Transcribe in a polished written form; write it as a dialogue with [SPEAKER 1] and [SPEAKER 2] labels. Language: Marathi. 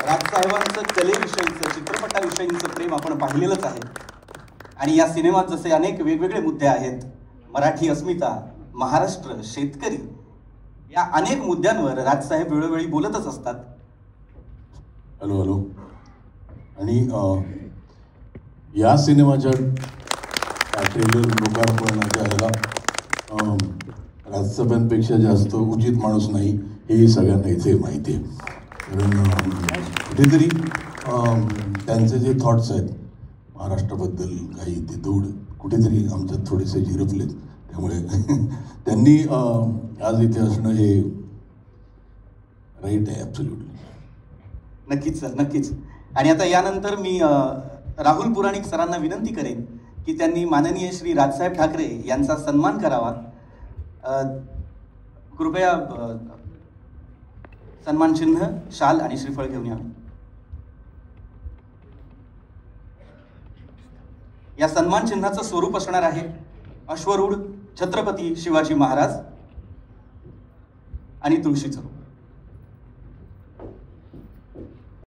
[SPEAKER 1] राजसाहेबांचं कलेविषयीचं, चित्रपटाविषयीचं प्रेम आपण पाहिलेलंच आहे. आणि या सिनेमात जसे अनेक वेगवेगळे मुद्दे आहेत, मराठी अस्मिता, महाराष्ट्र, शेतकरी, या अनेक मुद्द्यांवर राजसाहेब वेळोवेळी बोलतच असतात.
[SPEAKER 2] Hello hello. आणि या सिनेमाच्या ट्रेलर लोकार्पणाच्या ह्याला राजसाहेबांपेक्षा जास्त उचित माणूस नाही हे सगळ्यांना इथे माहिती आहे. कारण कुठेतरी त्यांचे जे थॉट्स आहेत महाराष्ट्राबद्दल काही ते दौड कुठेतरी आमच्यात थोडेसे झिरपलेत. त्यामुळे त्यांनी आज इथे असणं हे राईट आहे, ॲब्सोल्युटली.
[SPEAKER 1] नक्कीच सर, नक्कीच. आणि आता यानंतर मी राहुल पुराणिक सरांना विनंती करेन की त्यांनी माननीय श्री राजसाहेब ठाकरे यांचा सन्मान करावा. कृपया सन्मान चिन्ह, शाल आणि श्रीफळ घेऊन यावे. या सन्मान चिन्हाचं स्वरूप असणार आहे अश्वरूढ छत्रपती शिवाजी महाराज आणि तुळशीचं रूप.